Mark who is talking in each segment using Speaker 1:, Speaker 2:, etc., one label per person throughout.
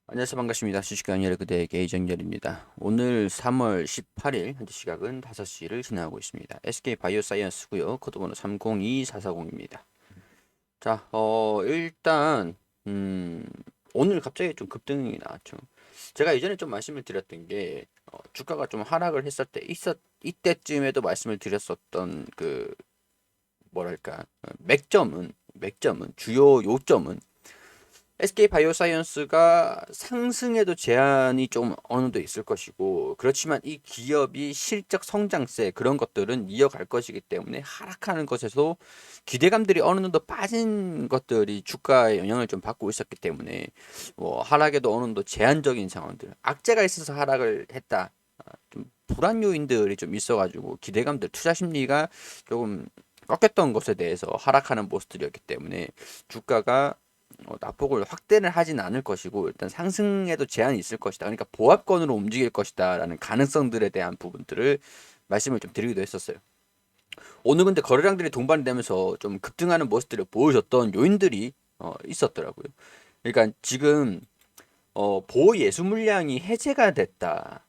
Speaker 1: 안녕하세요. 반갑습니다. 주식강의의 그대에게 이정열입니다. 오늘 3월 18일 현재 시각은 5시를 지나고 있습니다. SK바이오사이언스고요. 코드번호 302440입니다. 자, 일단 오늘 갑자기 좀 급등이 나왔죠. 제가 이전에 좀 말씀을 드렸던 게 주가가 좀 하락을 했을 때 이때쯤에도 말씀을 드렸었던 그 뭐랄까 맥점은 주요 요점은 SK바이오사이언스가 상승에도 제한이 좀 어느 정도 있을 것이고, 그렇지만 이 기업이 실적 성장세 그런 것들은 이어갈 것이기 때문에 하락하는 것에서 기대감들이 어느 정도 빠진 것들이 주가에 영향을 좀 받고 있었기 때문에 뭐 하락에도 어느 정도 제한적인 상황들, 악재가 있어서 하락을 했다. 좀 불안 요인들이 좀 있어가지고 기대감들, 투자 심리가 조금 꺾였던 것에 대해서 하락하는 모습들이었기 때문에 주가가 낙폭을 확대를 하진 않을 것이고 일단 상승에도 제한이 있을 것이다. 그러니까 보합권으로 움직일 것이다라는 가능성들에 대한 부분들을 말씀을 좀 드리기도 했었어요. 오늘 근데 거래량들이 동반이 되면서 좀 급등하는 모습들을 보여줬던 요인들이 있었더라고요. 그러니까 지금 보호 예수 물량이 해제가 됐다.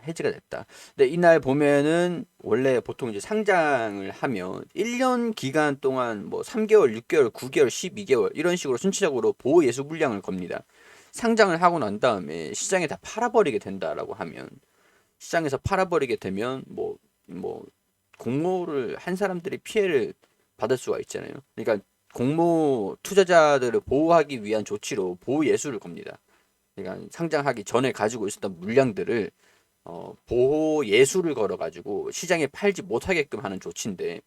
Speaker 1: 해제가 됐다. 근데 이날 보면은 원래 보통 이제 상장을 하면 1년 기간 동안 뭐 3개월, 6개월, 9개월, 12개월 이런 식으로 순차적으로 보호 예수 물량을 겁니다. 상장을 하고 난 다음에 시장에 다 팔아버리게 된다라고 하면 시장에서 팔아버리게 되면 뭐 공모를 한 사람들이 피해를 받을 수가 있잖아요. 그러니까 공모 투자자들을 보호하기 위한 조치로 보호 예수를 겁니다. 그러니까 상장하기 전에 가지고 있었던 물량들을 보호 예수를 걸어가지고 시장에 팔지 못하게끔 하는 조치인데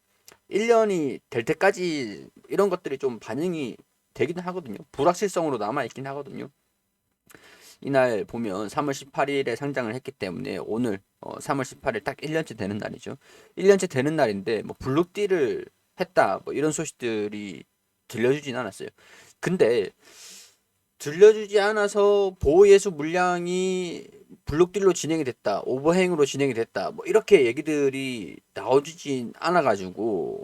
Speaker 1: 1년이 될 때까지 이런 것들이 좀 반영이 되기는 하거든요. 불확실성으로 남아있긴 하거든요. 이날 보면 3월 18일에 상장을 했기 때문에 오늘 3월 18일 딱 1년째 되는 날이죠. 1년째 되는 날인데 뭐 블록딜을 했다 뭐 이런 소식들이 들려주진 않았어요. 근데 들려주지 않아서 보호예수 물량이 블록딜로 진행이 됐다, 오버행으로 진행이 됐다, 뭐 이렇게 얘기들이 나오진 않아가지고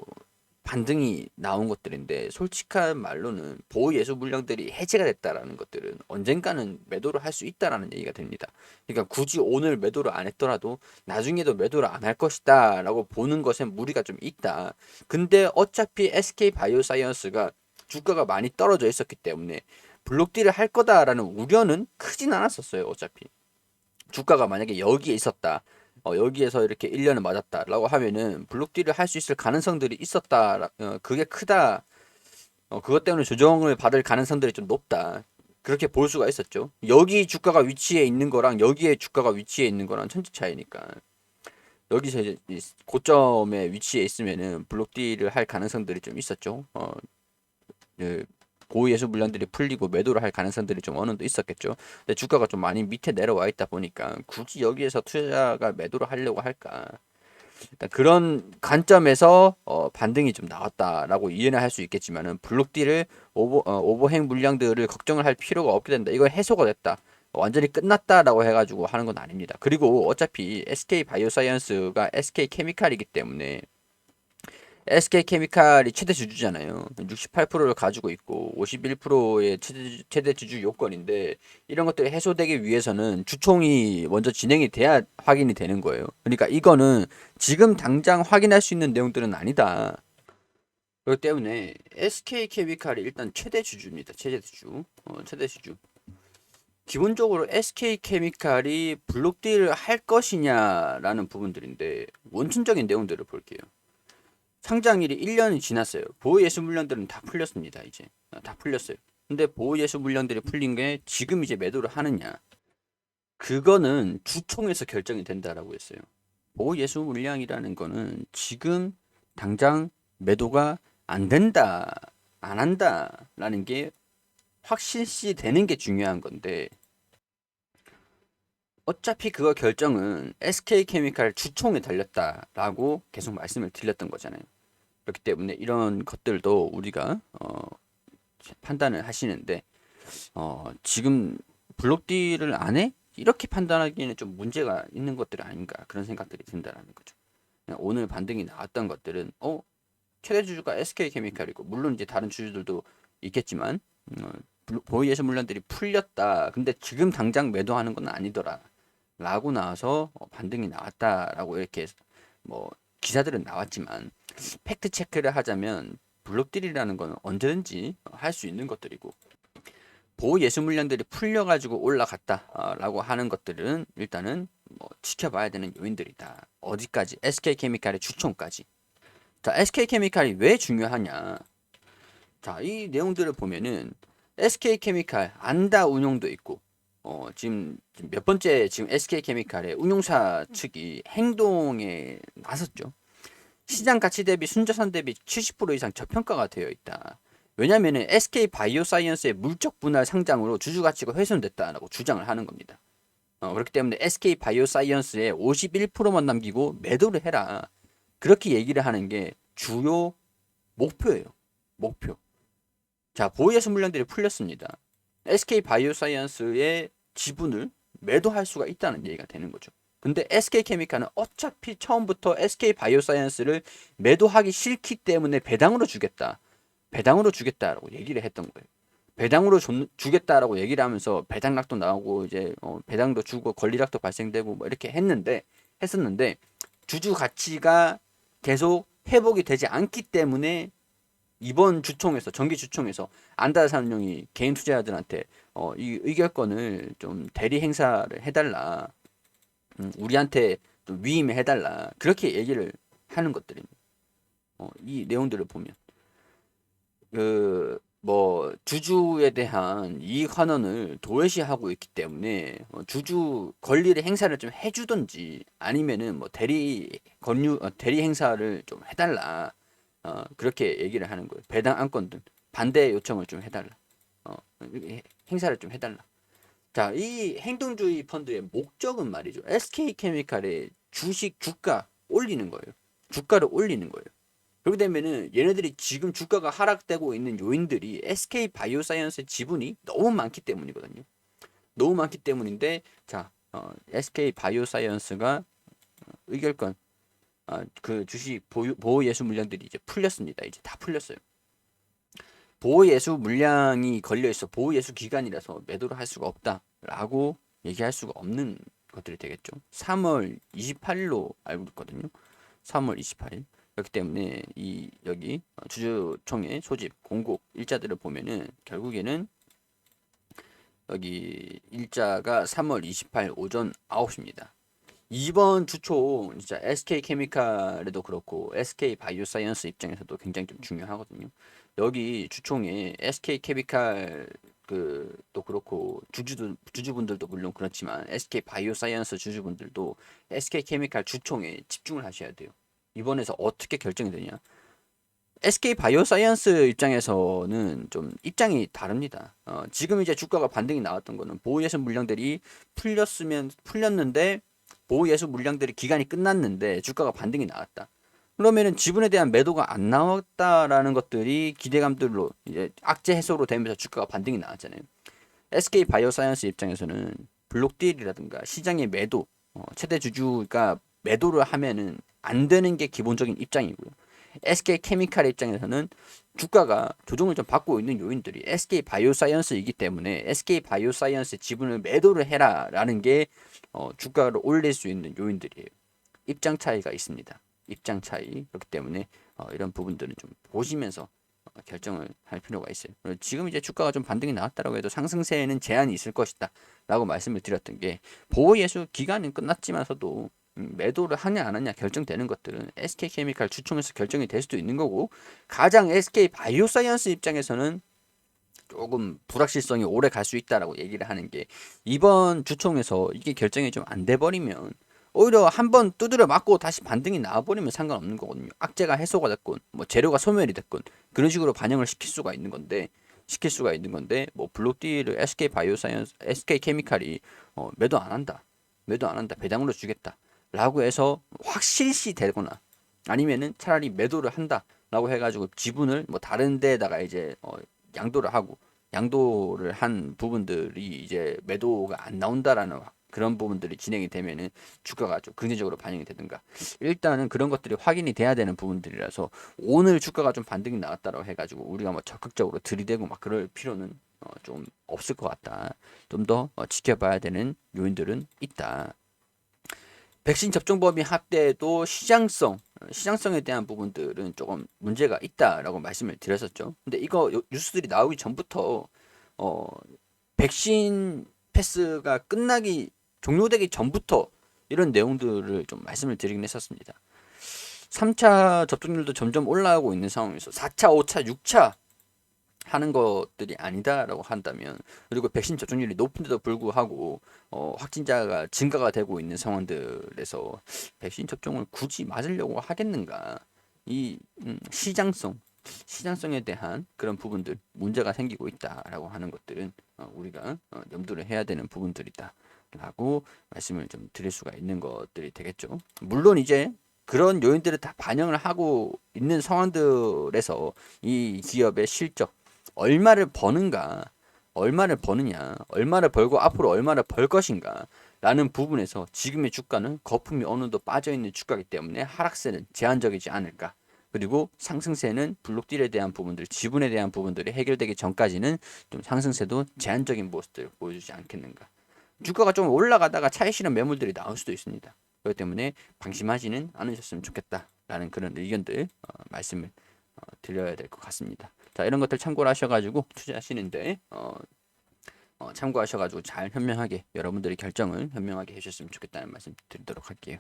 Speaker 1: 반등이 나온 것들인데 솔직한 말로는 보호예수 물량들이 해제가 됐다라는 것들은 언젠가는 매도를 할 수 있다라는 얘기가 됩니다. 그러니까 굳이 오늘 매도를 안 했더라도 나중에도 매도를 안 할 것이다라고 보는 것에 무리가 좀 있다. 근데 어차피 SK 바이오사이언스가 주가가 많이 떨어져 있었기 때문에 블록딜을 할 거다라는 우려는 크진 않았었어요. 어차피 주가가 만약에 여기에 있었다. 여기에서 이렇게 1년을 맞았다라고 하면은 블록딜을 할 수 있을 가능성들이 있었다. 그게 크다. 그것 때문에 조정을 받을 가능성들이 좀 높다. 그렇게 볼 수가 있었죠. 여기 주가가 위치해 있는 거랑 여기에 주가가 위치해 있는 거랑 천지 차이니까. 여기서 이제 고점에 위치해 있으면은 블록딜을 할 가능성들이 좀 있었죠. 그 고예수 물량들이 풀리고 매도를 할 가능성들이 좀 어느 정도 있었겠죠. 근데 주가가 좀 많이 밑에 내려와 있다 보니까 굳이 여기에서 투자가 매도를 하려고 할까? 일단 그런 관점에서 반등이 좀 나왔다라고 이해는 할 수 있겠지만은 블록딜을 오버행 물량들을 걱정을 할 필요가 없게 된다. 이거 해소가 됐다. 완전히 끝났다라고 해가지고 하는 건 아닙니다. 그리고 어차피 SK 바이오사이언스가 SK 케미칼이기 때문에 SK케미칼이 최대 주주잖아요. 68%를 가지고 있고 51%의 최대 주주 요건인데 이런 것들이 해소되기 위해서는 주총이 먼저 진행이 돼야 확인이 되는 거예요. 그러니까 이거는 지금 당장 확인할 수 있는 내용들은 아니다. 그렇기 때문에 SK케미칼이 일단 최대 주주입니다. 최대 주주. 최대 주주. 기본적으로 SK케미칼이 블록딜을 할 것이냐라는 부분들인데 원천적인 내용들을 볼게요. 상장일이 1년이 지났어요. 보호예수 물량들은 다 풀렸습니다. 이제 다 풀렸어요. 근데 보호예수 물량들이 풀린 게 지금 이제 매도를 하느냐? 그거는 주총에서 결정이 된다라고 했어요. 보호예수 물량이라는 거는 지금 당장 매도가 안 된다, 안 한다라는 게 확실시 되는 게 중요한 건데 어차피 그거 결정은 SK케미칼 주총에 달렸다라고 계속 말씀을 드렸던 거잖아요. 그렇기 때문에 이런 것들도 우리가 판단을 하시는데 지금 블록딜을 안 해? 이렇게 판단하기에는 좀 문제가 있는 것들이 아닌가 그런 생각들이 든다라는 거죠. 오늘 반등이 나왔던 것들은 최대 주주가 SK케미칼이고 물론 이제 다른 주주들도 있겠지만 보이에서 물량들이 풀렸다. 근데 지금 당장 매도하는 건 아니더라. 라고 나와서 반등이 나왔다라고 이렇게 뭐 기사들은 나왔지만 팩트 체크를 하자면 블록딜이라는 건 언제든지 할 수 있는 것들이고 보호 예수 물량들이 풀려가지고 올라갔다라고 하는 것들은 일단은 뭐 지켜봐야 되는 요인들이다. 어디까지? SK케미칼의 주총까지. 자, SK케미칼이 왜 중요하냐? 자, 이 내용들을 보면은 SK케미칼 안다 운용도 있고 지금 몇 번째 지금 SK케미칼의 운용사 측이 행동에 나섰죠. 시장 가치 대비 순자산 대비 70% 이상 저평가가 되어 있다. 왜냐하면 SK 바이오사이언스의 물적 분할 상장으로 주주 가치가 훼손됐다라고 주장을 하는 겁니다. 그렇기 때문에 SK 바이오사이언스에 51%만 남기고 매도를 해라. 그렇게 얘기를 하는 게 주요 목표예요. 목표. 자, 보이에서 물량들이 풀렸습니다. SK 바이오사이언스의 지분을 매도할 수가 있다는 얘기가 되는 거죠. 근데 SK케미칼은 어차피 처음부터 SK 바이오사이언스를 매도하기 싫기 때문에 배당으로 주겠다. 배당으로 주겠다라고 얘기를 했던 거예요. 배당으로 주겠다라고 얘기를 하면서 배당락도 나오고 이제 배당도 주고 권리락도 발생되고 뭐 이렇게 했었는데 주주 가치가 계속 회복이 되지 않기 때문에 이번 주총에서 정기 주총에서 안다산용이 개인 투자자들한테 이 의결권을 좀 대리 행사를 해달라, 우리한테 좀 위임해 해달라 그렇게 얘기를 하는 것들입니다. 이 내용들을 보면 그 뭐 주주에 대한 이익 환원을 도외시하고 있기 때문에 주주 권리를 행사를 좀 해주든지 아니면은 뭐 대리 행사를 좀 해달라. 그렇게 얘기를 하는 거예요. 배당 안건 등 반대 요청을 좀 해달라. 행사를 좀 해달라. 자, 이 행동주의 펀드의 목적은 말이죠. SK케미칼의 주식 주가 올리는 거예요. 주가를 올리는 거예요. 그렇게 되면은 얘네들이 지금 주가가 하락되고 있는 요인들이 SK 바이오사이언스의 지분이 너무 많기 때문이거든요. 너무 많기 때문인데 자, SK 바이오사이언스가 의결권 그 주식 보호 예수 물량들이 이제 풀렸습니다. 이제 다 풀렸어요. 보호 예수 물량이 걸려 있어 보호 예수 기간이라서 매도를 할 수가 없다라고 얘기할 수가 없는 것들이 되겠죠. 3월 28일로 알고 있거든요. 3월 28일. 그렇기 때문에 이 여기 주주총회 소집 공고 일자들을 보면은 결국에는 여기 일자가 3월 28일 오전 9시입니다. 이번 주총 진짜 SK케미칼에도 그렇고 SK바이오사이언스 입장에서도 굉장히 좀 중요하거든요. 여기 주총에 SK케미칼 그또 그렇고 주주분들도 물론 그렇지만 SK바이오사이언스 주주분들도 SK케미칼 주총에 집중을 하셔야 돼요. 이번에서 어떻게 결정이 되냐? SK 바이오사이언스 입장에서는 좀 입장이 다릅니다. 지금 이제 주가가 반등이 나왔던 거는 보호예수 물량들이 풀렸는데 보호예수 물량들이 기간이 끝났는데 주가가 반등이 나왔다. 그러면은 지분에 대한 매도가 안 나왔다라는 것들이 기대감들로 이제 악재 해소로 되면서 주가가 반등이 나왔잖아요. SK 바이오사이언스 입장에서는 블록딜이라든가 시장의 매도, 최대 주주가 매도를 하면은 안 되는 게 기본적인 입장이고요. SK케미칼 입장에서는 주가가 조정을 좀 받고 있는 요인들이 SK바이오사이언스이기 때문에 SK바이오사이언스의 지분을 매도를 해라라는 게 주가를 올릴 수 있는 요인들이에요. 입장 차이가 있습니다. 입장 차이. 그렇기 때문에 이런 부분들은 좀 보시면서 결정을 할 필요가 있어요. 지금 이제 주가가 좀 반등이 나왔다라고 해도 상승세에는 제한이 있을 것이다 라고 말씀을 드렸던 게 보호예수 기간은 끝났지만서도 매도를 하냐 안 하냐 결정되는 것들은 SK케미칼 주총에서 결정이 될 수도 있는 거고 가장 SK 바이오사이언스 입장에서는 조금 불확실성이 오래 갈 수 있다라고 얘기를 하는 게 이번 주총에서 이게 결정이 좀 안 돼 버리면 오히려 한번 두드려 맞고 다시 반등이 나와버리면 상관없는 거거든요. 악재가 해소가 됐건 뭐 재료가 소멸이 됐건 그런 식으로 반영을 시킬 수가 있는 건데 뭐 블록딜을 SK 바이오사이언스 SK 케미칼이 매도 안 한다. 매도 안 한다. 배당으로 주겠다. 라고 해서 확실시 되거나 아니면은 차라리 매도를 한다라고 해가지고 지분을 뭐 다른 데다가 이제 양도를 한 부분들이 이제 매도가 안 나온다라는 그런 부분들이 진행이 되면은 주가가 좀 긍정적으로 반영이 되든가 일단은 그런 것들이 확인이 돼야 되는 부분들이라서 오늘 주가가 좀 반등이 나왔다고 해가지고 우리가 뭐 적극적으로 들이대고 막 그럴 필요는 좀 없을 것 같다. 좀 더 지켜봐야 되는 요인들은 있다. 백신 접종 범위 확대도 시장성에 대한 부분들은 조금 문제가 있다라고 말씀을 드렸었죠. 근데 이거 뉴스들이 나오기 전부터 어, 백신 패스가 종료되기 전부터 이런 내용들을 좀 말씀을 드리긴 했었습니다. 3차 접종률도 점점 올라가고 있는 상황에서 4차, 5차, 6차 하는 것들이 아니다라고 한다면, 그리고 백신 접종률이 높은데도 불구하고 확진자가 증가가 되고 있는 상황들에서 백신 접종을 굳이 맞으려고 하겠는가? 이 시장성에 대한 그런 부분들 문제가 생기고 있다라고 하는 것들은 우리가 염두를 해야 되는 부분들이다라고 말씀을 좀 드릴 수가 있는 것들이 되겠죠. 물론 이제 그런 요인들을 다 반영을 하고 있는 상황들에서 이 기업의 실적 얼마를 버는가, 얼마를 버느냐, 얼마를 벌고 앞으로 얼마를 벌 것인가 라는 부분에서 지금의 주가는 거품이 어느 정도 빠져있는 주가이기 때문에 하락세는 제한적이지 않을까. 그리고 상승세는 블록딜에 대한 부분들, 지분에 대한 부분들이 해결되기 전까지는 좀 상승세도 제한적인 모습들을 보여주지 않겠는가. 주가가 좀 올라가다가 차익 실현 매물들이 나올 수도 있습니다. 그렇기 때문에 방심하지는 않으셨으면 좋겠다라는 그런 의견들 말씀을 드려야 될 것 같습니다. 자, 이런 것들 참고를 하셔가지고 투자하시는데 참고하셔가지고 잘 현명하게 여러분들이 결정을 현명하게 해주셨으면 좋겠다는 말씀 드리도록 할게요.